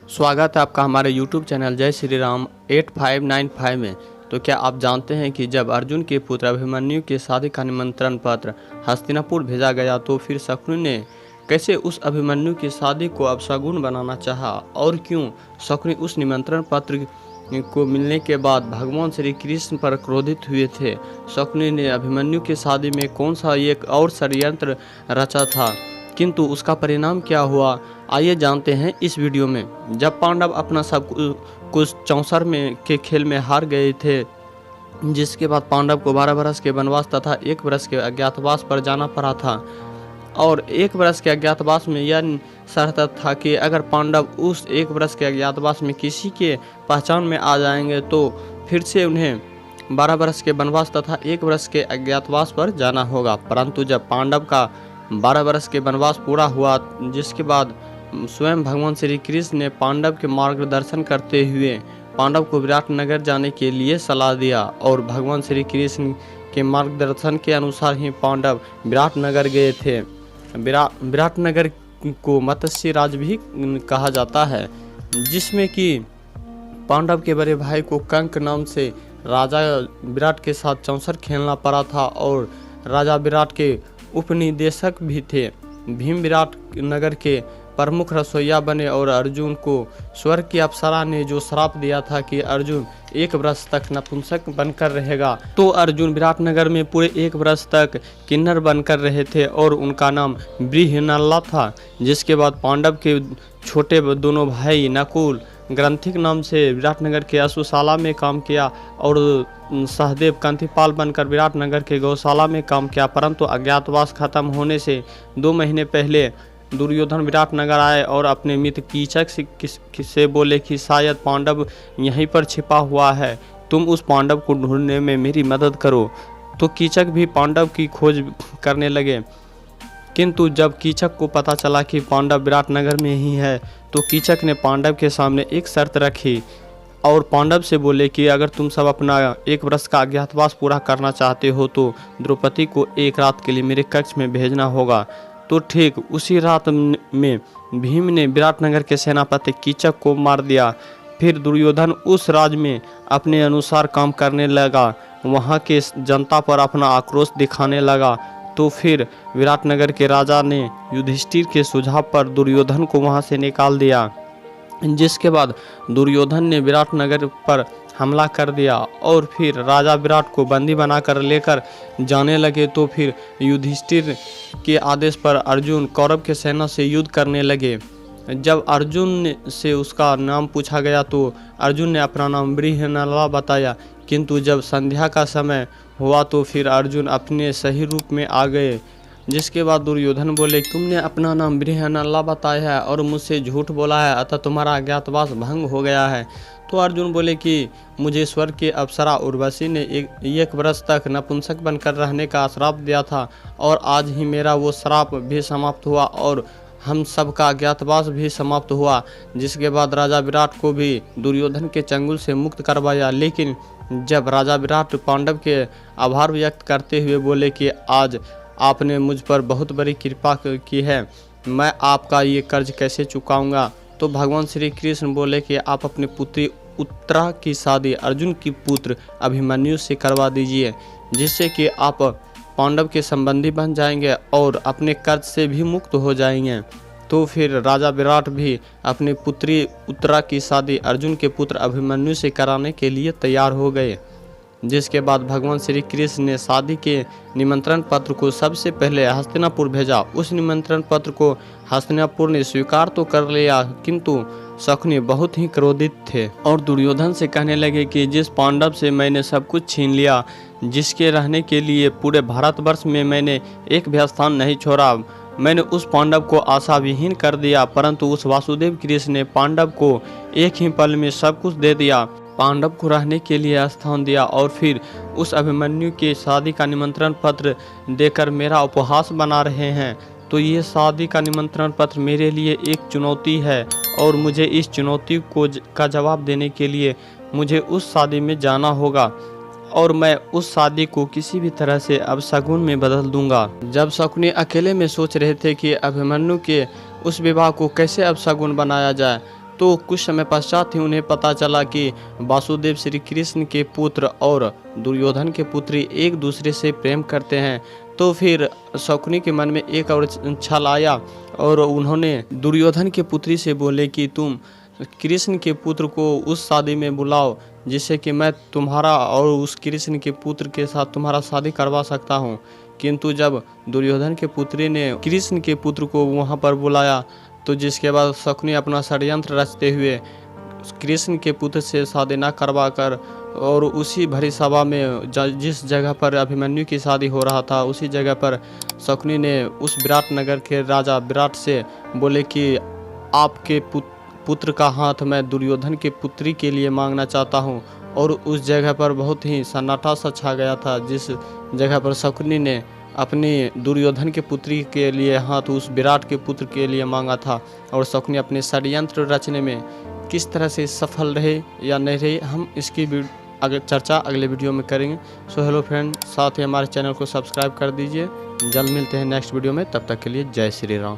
स्वागत है आपका हमारे YouTube चैनल जय श्री राम 8595 में। तो क्या आप जानते हैं कि जब अर्जुन के पुत्र अभिमन्यु के शादी का निमंत्रण पत्र हस्तिनापुर भेजा गया तो फिर शकुनि ने कैसे उस अभिमन्यु की शादी को अपशगुन बनाना चाहा और क्यों शकुनि उस निमंत्रण पत्र को मिलने के बाद भगवान श्री कृष्ण पर क्रोधित हुए थे। शकुनि ने अभिमन्यु की शादी में कौन सा एक और षड्यंत्र रचा था, किंतु उसका परिणाम क्या हुआ, आइए जानते हैं इस वीडियो में। जब पांडव अपना सब कुछ चौसर में के खेल में हार गए थे, जिसके बाद पांडव को 12 वर्ष के वनवास तथा 1 वर्ष के अज्ञातवास पर जाना पड़ा था और 1 वर्ष के अज्ञातवास में यह शर्त था कि अगर पांडव उस 1 वर्ष के अज्ञातवास में किसी के पहचान में आ जाएंगे तो फिर से उन्हें 12 वर्ष के वनवास तथा 1 वर्ष के अज्ञातवास पर जाना होगा। परंतु जब पांडव का 12 वर्ष के वनवास पूरा हुआ, जिसके बाद स्वयं भगवान श्री कृष्ण ने पांडव के मार्गदर्शन करते हुए पांडव को विराट नगर जाने के लिए सलाह दिया और भगवान श्री कृष्ण के मार्गदर्शन के अनुसार ही पांडव विराट नगर गए थे। विराट नगर को मत्स्य राज भी कहा जाता है, जिसमें कि पांडव के बड़े भाई को कंक नाम से राजा विराट के साथ चौसर खेलना पड़ा था और राजा विराट के उपनिदेशक भी थे। भीम विराट नगर के प्रमुख रसोइया बने और अर्जुन को स्वर्ग की अप्सरा ने जो श्राप दिया था कि अर्जुन 1 वर्ष तक नपुंसक बनकर रहेगा, तो अर्जुन विराट नगर में पूरे 1 वर्ष तक किन्नर बनकर रहे थे और उनका नाम बृहन्नला था। जिसके बाद पांडव के छोटे दोनों भाई नकुल ग्रंथिक नाम से विराटनगर के अश्वशाला में काम किया और सहदेव कंथिपाल बनकर विराटनगर के गौशाला में काम किया। परंतु अज्ञातवास खत्म होने से 2 महीने पहले दुर्योधन विराटनगर आए और अपने मित्र कीचक से बोले कि शायद पांडव यहीं पर छिपा हुआ है, तुम उस पांडव को ढूंढने में मेरी मदद करो। तो कीचक भी पांडव की खोज करने लगे, किंतु जब कीचक को पता चला कि पांडव विराटनगर में ही है तो कीचक ने पांडव के सामने एक शर्त रखी और पांडव से बोले कि अगर तुम सब अपना 1 वर्ष का अज्ञातवास पूरा करना चाहते हो तो द्रौपदी को 1 रात के लिए मेरे कक्ष में भेजना होगा। तो ठीक उसी रात में भीम ने विराटनगर के सेनापति कीचक को मार दिया। फिर दुर्योधन उस राज में अपने अनुसार काम करने लगा, वहाँ के जनता पर अपना आक्रोश दिखाने लगा। तो फिर विराटनगर के राजा ने युधिष्ठिर के सुझाव पर दुर्योधन को वहाँ से निकाल दिया, जिसके बाद दुर्योधन ने विराटनगर पर हमला कर दिया और फिर राजा विराट को बंदी बनाकर लेकर जाने लगे। तो फिर युधिष्ठिर के आदेश पर अर्जुन कौरव के सेना से युद्ध करने लगे। जब अर्जुन से उसका नाम पूछा गया तो अर्जुन ने अपना नाम बृहन्नला बताया, किंतु जब संध्या का समय हुआ तो फिर अर्जुन अपने सही रूप में आ गए। जिसके बाद दुर्योधन बोले, तुमने अपना नाम बृहन्नला बताया है और मुझसे झूठ बोला है, अतः तुम्हारा अज्ञातवास भंग हो गया है। तो अर्जुन बोले कि मुझे स्वर्ग के अप्सरा उर्वशी ने 1 वर्ष तक नपुंसक बनकर रहने का श्राप दिया था और आज ही मेरा वो श्राप भी समाप्त हुआ और हम सब का अज्ञातवास भी समाप्त हुआ। जिसके बाद राजा विराट को भी दुर्योधन के चंगुल से मुक्त करवाया। लेकिन जब राजा विराट पांडव के आभार व्यक्त करते हुए बोले कि आज आपने मुझ पर बहुत बड़ी कृपा की है, मैं आपका ये कर्ज कैसे चुकाऊंगा, तो भगवान श्री कृष्ण बोले कि आप अपनी पुत्री उत्तरा की शादी अर्जुन की पुत्र अभिमन्यु से करवा दीजिए, जिससे कि आप पांडव के संबंधी बन जाएंगे और अपने कर्ज से भी मुक्त हो जाएंगे। तो फिर राजा विराट भी अपनी पुत्री उत्तरा की शादी अर्जुन के पुत्र अभिमन्यु से कराने के लिए तैयार हो गए। जिसके बाद भगवान श्री कृष्ण ने शादी के निमंत्रण पत्र को सबसे पहले हस्तिनापुर भेजा। उस निमंत्रण पत्र को हस्तिनापुर ने स्वीकार तो कर लिया, किंतु शकुनि बहुत ही क्रोधित थे और दुर्योधन से कहने लगे कि जिस पांडव से मैंने सब कुछ छीन लिया, जिसके रहने के लिए पूरे भारतवर्ष में मैंने एक भी स्थान नहीं छोड़ा, मैंने उस पांडव को आशा विहीन कर दिया। परंतु उस वासुदेव कृष्ण ने पांडव को एक ही पल में सब कुछ दे दिया, पांडव को रहने के लिए स्थान दिया और फिर उस अभिमन्यु के शादी का निमंत्रण पत्र देकर मेरा उपहास बना रहे हैं। तो ये शादी का निमंत्रण पत्र मेरे लिए एक चुनौती है और मुझे इस चुनौती का जवाब देने के लिए मुझे उस शादी में जाना होगा और मैं उस शादी को किसी भी तरह से अपशगुन में बदल दूंगा। जब शकुनि अकेले में सोच रहे थे कि अभिमन्यु के उस विवाह को कैसे अपशगुन बनाया जाए, तो कुछ समय पश्चात ही उन्हें पता चला कि वासुदेव श्री कृष्ण के पुत्र और दुर्योधन के पुत्री एक दूसरे से प्रेम करते हैं। तो फिर शकुनी के मन में एक और छल आया और उन्होंने दुर्योधन के पुत्री से बोले कि तुम कृष्ण के पुत्र को उस शादी में बुलाओ जिससे कि मैं तुम्हारा और उस कृष्ण के पुत्र के साथ तुम्हारा शादी करवा सकता हूँ। किंतु जब दुर्योधन के पुत्री ने कृष्ण के पुत्र को वहाँ पर बुलाया तो जिसके बाद शकुनी अपना षड्यंत्र रचते हुए कृष्ण के पुत्र से शादी न करवा कर और उसी भरी सभा में जिस जगह पर अभिमन्यु की शादी हो रहा था उसी जगह पर शकुनी ने उस विराट नगर के राजा विराट से बोले कि आपके पुत्र का हाथ मैं दुर्योधन के पुत्री के लिए मांगना चाहता हूं। और उस जगह पर बहुत ही सन्नाटा सा छा गया था जिस जगह पर शकुनी ने अपनी दुर्योधन के पुत्री के लिए हाथ उस विराट के पुत्र के लिए मांगा था। और शकुनी अपने षड्यंत्र रचने में किस तरह से सफल रहे या नहीं रहे, हम इसकी चर्चा अगले वीडियो में करेंगे। सो हेलो फ्रेंड, साथ ही हमारे चैनल को सब्सक्राइब कर दीजिए। जल्द मिलते हैं नेक्स्ट वीडियो में, तब तक के लिए जय श्री राम।